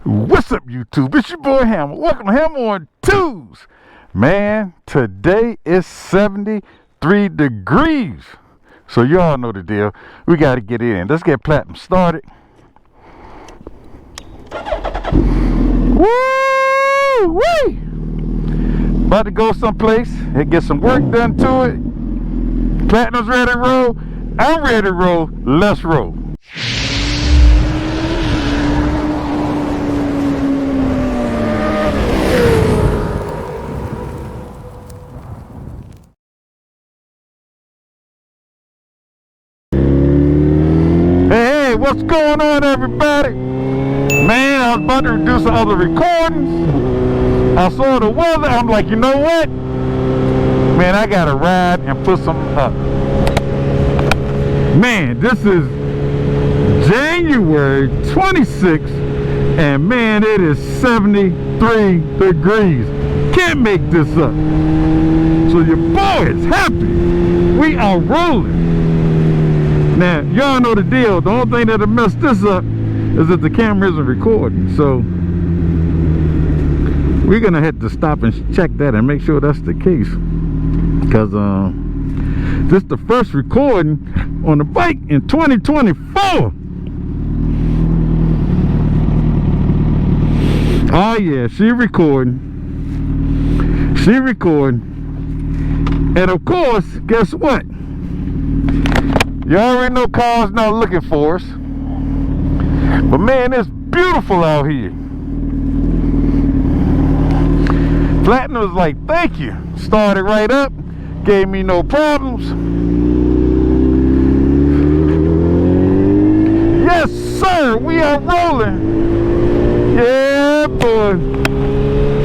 What's up, YouTube? It's your boy Hammer. Welcome to Hammer on Twos. Man, today is 73 degrees. So y'all know the deal. We got to get in. Let's get platinum started. Woo-wee! About to go someplace and get some work done to it. Platinum's ready to roll. I'm ready to roll. Let's roll. Hey, what's going on, everybody? Man, I was about to do some other recordings. I saw the weather. I'm like, you know what? Man, I gotta ride and put some up. Man, this is January 26th, and man, it is 73 degrees. Can't make this up. So your boy is happy. We are rolling. Now, y'all know the deal. The only thing that'll mess this up is that the camera isn't recording. So we're gonna have to stop and check that and make sure that's the case. Because this is the first recording on the bike in 2024. Oh yeah, she recording. She recording. And of course, guess what? You already know cars not looking for us. But man, it's beautiful out here. Platinum was like, thank you. Started right up. Gave me no problems. Yes, sir. We are rolling. Yeah, boy.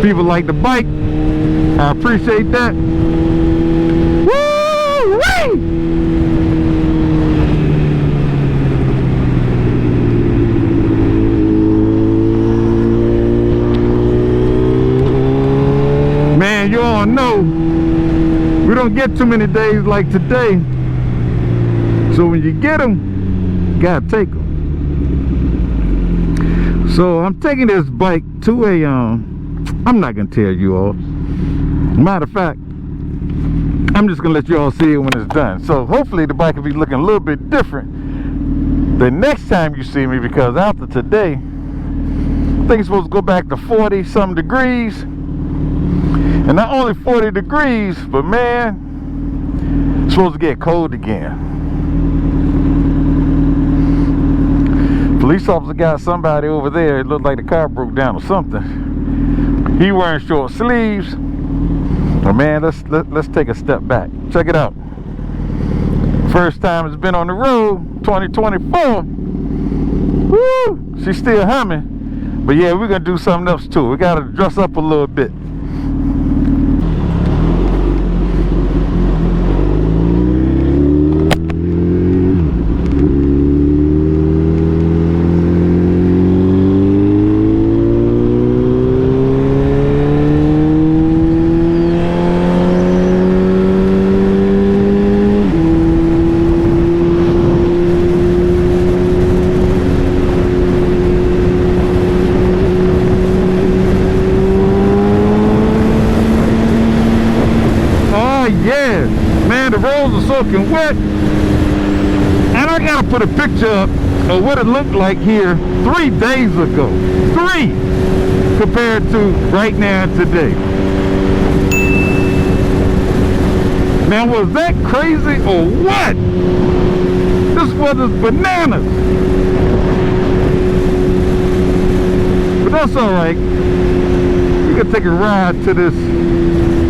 People like the bike. I appreciate that. Woo-wee! Man, you all know we don't get too many days like today. So when you get them, you gotta take them. So I'm taking this bike to a I'm not gonna tell you all. Matter of fact, I'm just gonna let you all see it when it's done. So hopefully the bike will be looking a little bit different the next time you see me, because after today, I think it's supposed to go back to 40 some degrees. And not only 40 degrees, but man, it's supposed to get cold again. Police officer got somebody over there. It looked like the car broke down or something. He wearing short sleeves. But man, let's take a step back. Check it out. First time it's been on the road, 2024. Woo! She's still humming. But yeah, we're gonna do something else too. We gotta dress up a little bit. Soaking wet, and I gotta put a picture up of what it looked like here 3 days ago. 3 compared to right now and today. Now, was that crazy or what? This weather's bananas. But that's alright. We're gonna take a ride to this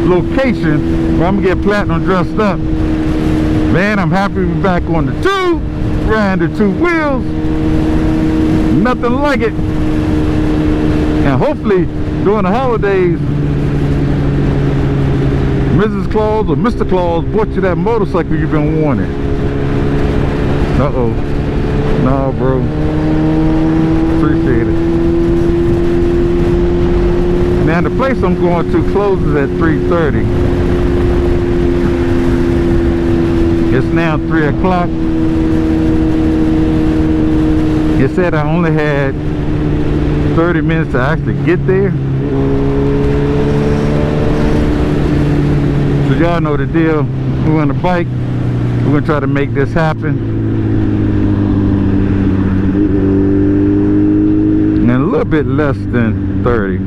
location where I'm gonna get platinum dressed up. Man, I'm happy to be back on the tube, riding the 2 wheels. Nothing like it. And hopefully, during the holidays, Mrs. Claus or Mr. Claus bought you that motorcycle you've been wanting. Uh-oh. No, bro. Appreciate it. Now, the place I'm going to closes at 3:30. It's now 3 o'clock. It said I only had 30 minutes to actually get there. So y'all know the deal. We're on the bike. We're gonna try to make this happen. And a little bit less than 30,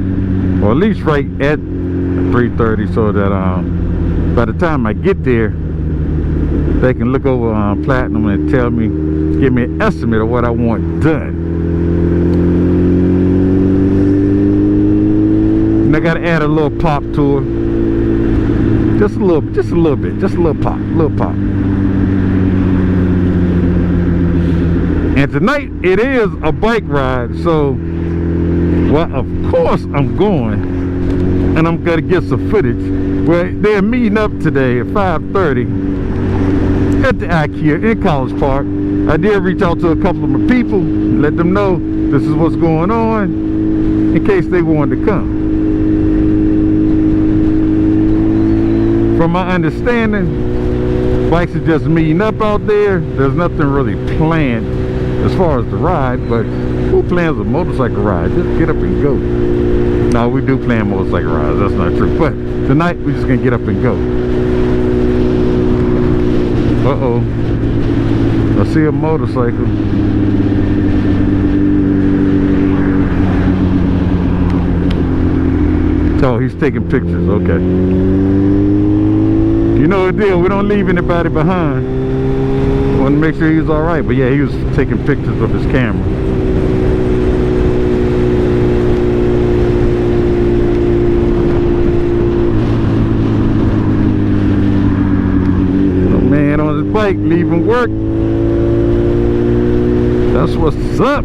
or at least right at 3:30, so that by the time I get there, they can look over Platinum and tell me, give me an estimate of what I want done. And I gotta add a little pop to it. Just a little bit, just a little pop, And tonight it is a bike ride, so well, of course I'm going, and I'm gonna get some footage. Well, they're meeting up today at 5:30 at the IKEA in College Park. I did reach out to a couple of my people, let them know this is what's going on, in case they wanted to come. From my understanding, bikes are just meeting up out there. There's nothing really planned as far as the ride, but who plans a motorcycle ride? Just get up and go. No, we do plan motorcycle rides, that's not true. But tonight, we're just gonna get up and go. Uh-oh. I see a motorcycle. Oh, he's taking pictures, okay. You know the deal, we don't leave anybody behind. Want to make sure he's alright, but yeah, he was taking pictures of his camera. Oh man, on his bike, leaving work. That's what's up.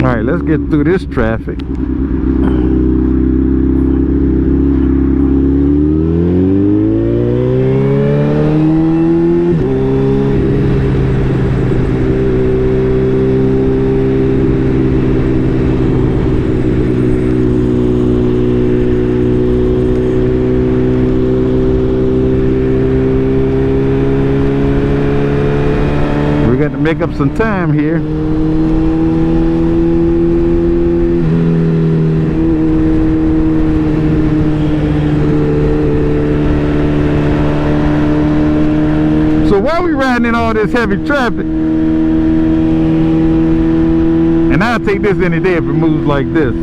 Alright, let's get through this traffic. We're going to make up some time here. While we riding in all this heavy traffic, and I'll take this any day if it moves like this,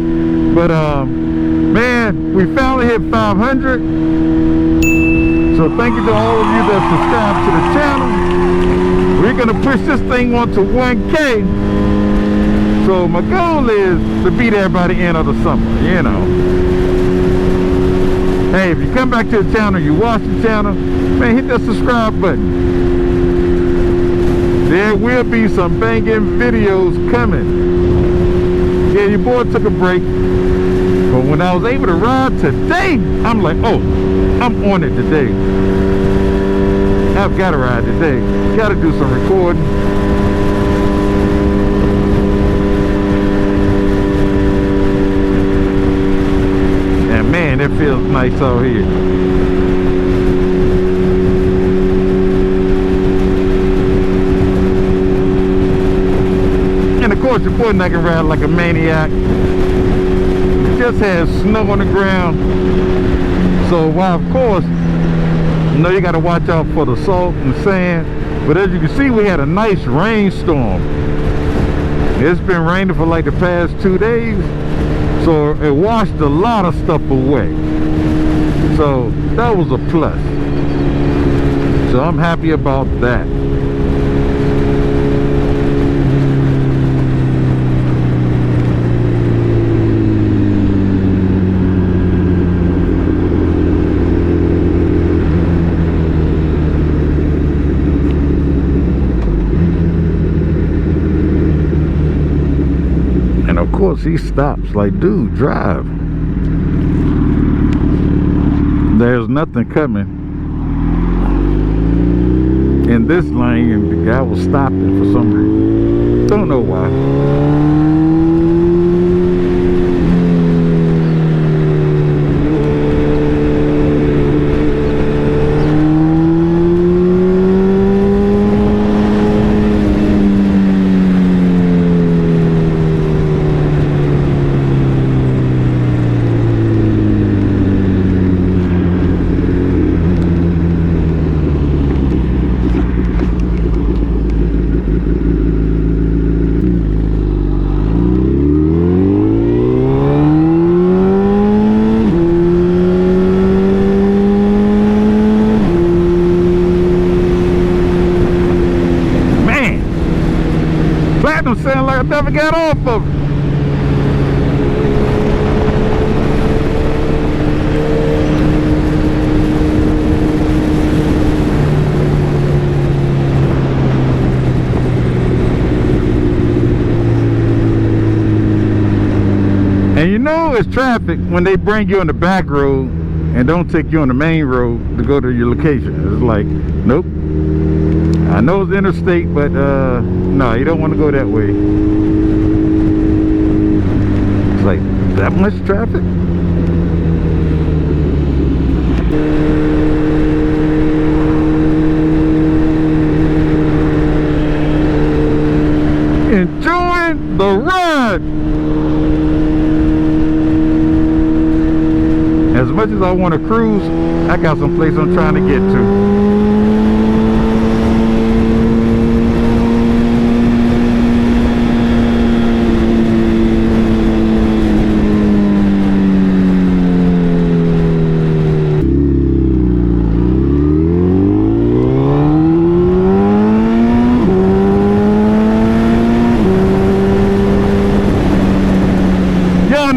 but man, we finally hit 500. So thank you to all of you that subscribe to the channel. We're gonna push this thing on to 1K. So my goal is to be there by the end of the summer, you know. Hey, if you come back to the channel, you watch the channel, man, hit that subscribe button. There will be some banging videos coming. Yeah, your boy took a break, but when I was able to ride today, I'm like, oh, I'm on it today. I've got to ride today. Got to do some recording. And man, it feels nice out here. And of course, your boy not gonna ride like a maniac. It just has snow on the ground. So while of course, you know, you gotta watch out for the salt and sand. But as you can see, we had a nice rainstorm. It's been raining for like the past 2 days. So it washed a lot of stuff away. So that was a plus. So I'm happy about that. Of course he stops, like, dude, drive. There's nothing coming. in this lane, and the guy was stopping for some reason. Don't know why. Sound like I never got off of it. And you know it's traffic when they bring you on the back road and don't take you on the main road to go to your location. It's like, nope. I know it's interstate, but no, you don't want to go that way. It's like that much traffic. Enjoying the ride. As much as I want to cruise, I got some place I'm trying to get to.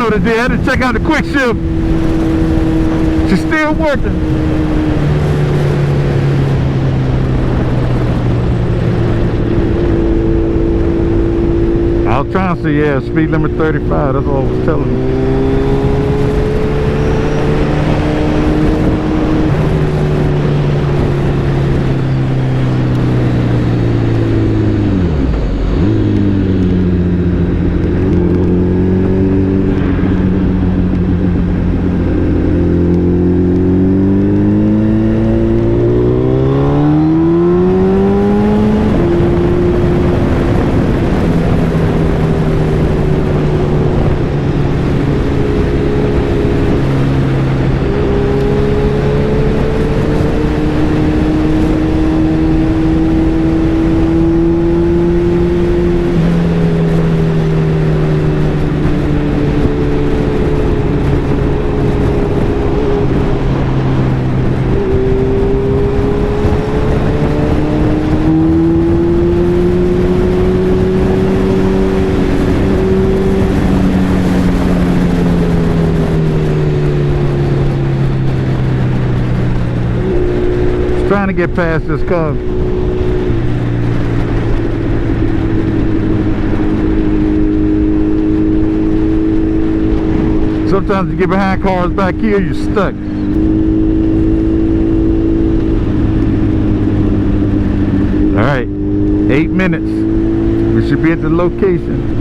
Today I had to check out the quick shift. She's still working. I was trying to say, yeah, speed limit 35. That's all I was telling you. Trying to get past this car. Sometimes you get behind cars back here, you're stuck. All right, 8 minutes. We should be at the location.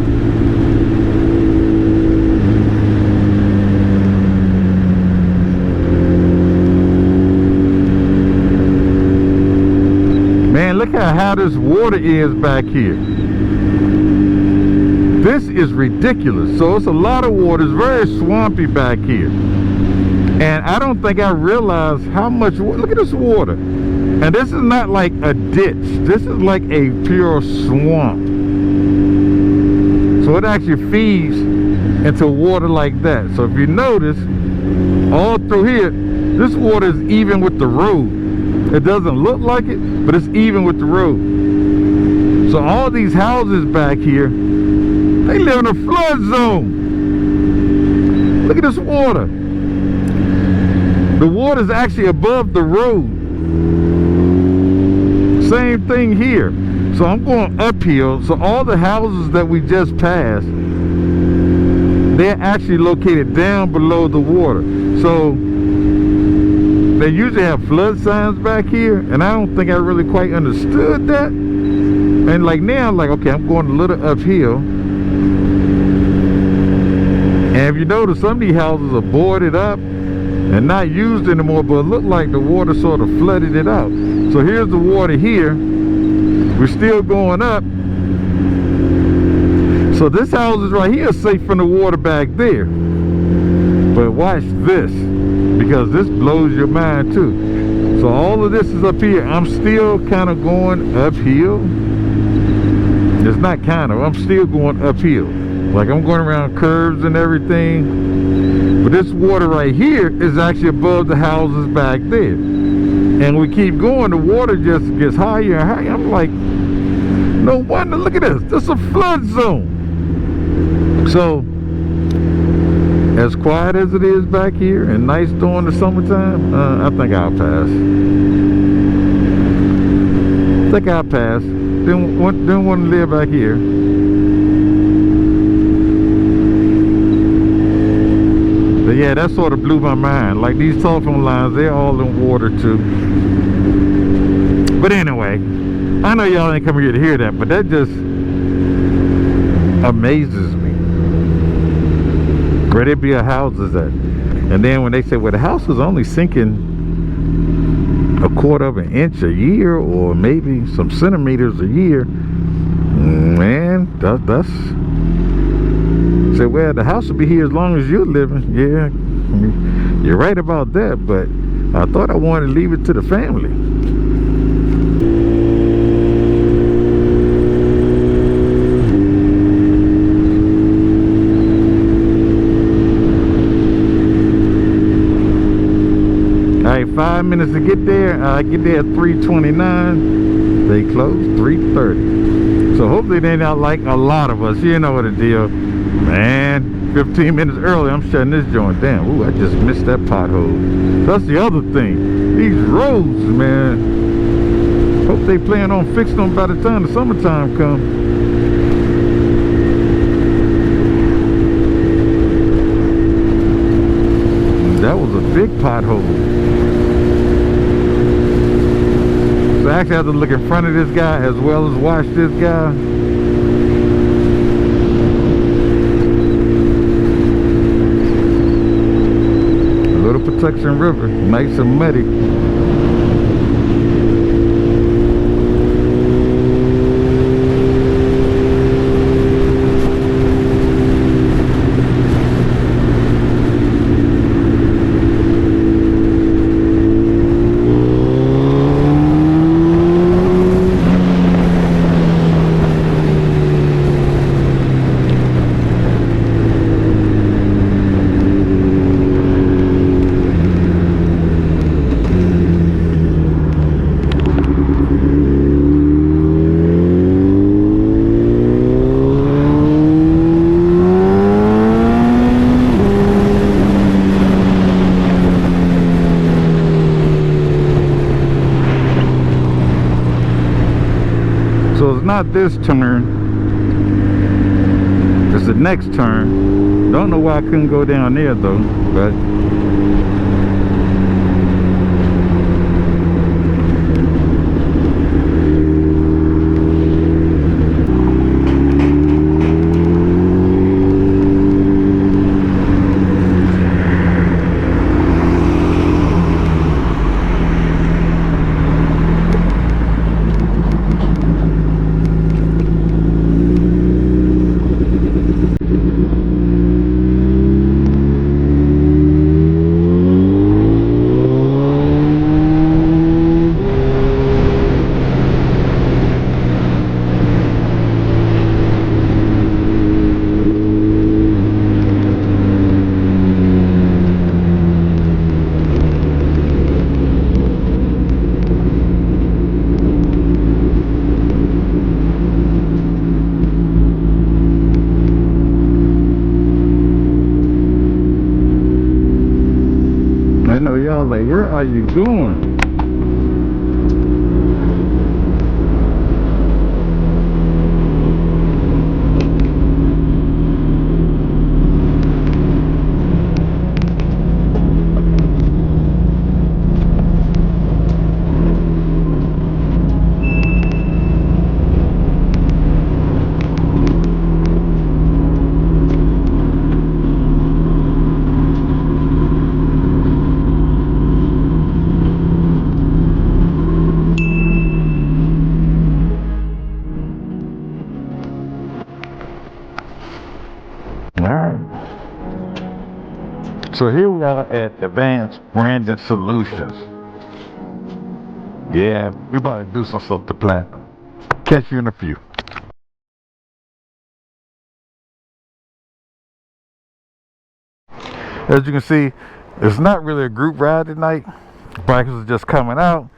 Man, look at how this water is back here. This is ridiculous. So it's a lot of water. It's very swampy back here. And I don't think I realized how much water. Look at this water. And this is not like a ditch. This is like a pure swamp. So it actually feeds into water like that. So if you notice, all through here, this water is even with the road. It doesn't look like it, but it's even with the road. So all these houses back here, they live in a flood zone. Look at this water. The water is actually above the road. Same thing here. So I'm going uphill. So all the houses that we just passed, they're actually located down below the water. So they usually have flood signs back here, and I don't think I really quite understood that. And like now, like, okay, I'm going a little uphill, and if you notice, some of these houses are boarded up and not used anymore, but it looked like the water sort of flooded it out. So here's the water here. We're still going up. So this house is right here safe from the water back there. But watch this, because this blows your mind too. So all of this is up here. I'm still kind of going uphill. It's not kind of, I'm still going uphill. Like I'm going around curves and everything. But this water right here is actually above the houses back there. And we keep going, the water just gets higher and higher. I'm like, no wonder, look at this. This is a flood zone. So, as quiet as it is back here and nice during the summertime, I think I'll pass. Didn't want to live back here. But yeah, that sort of blew my mind. Like these telephone lines, they're all in water too. But anyway, I know y'all ain't coming here to hear that, but that just amazes me. Where there be a houses at. And then when they say, well, the house is only sinking 1/4 of an inch a year, or maybe some centimeters a year, man, that's say, well, the house will be here as long as you're living. Yeah, you're right about that, but I thought I wanted to leave it to the family. Alright, 5 minutes to get there. I get there at 3:29. They close 3:30. So hopefully they're not like a lot of us. You know what the deal. Man, 15 minutes early, I'm shutting this joint down. Ooh, I just missed that pothole. That's the other thing. These roads, man. Hope they plan on fixing them by the time the summertime comes. That was a big pothole. So I actually have to look in front of this guy as well as watch this guy. Protection River, nice and muddy. So it's not this turn, it's the next turn. Don't know why I couldn't go down there though, but I know y'all like, where are you going? So here we are at Advanced Branding Solutions. Yeah, we about to do some stuff to plan. Catch you in a few. As you can see, it's not really a group ride tonight. Bikers are just coming out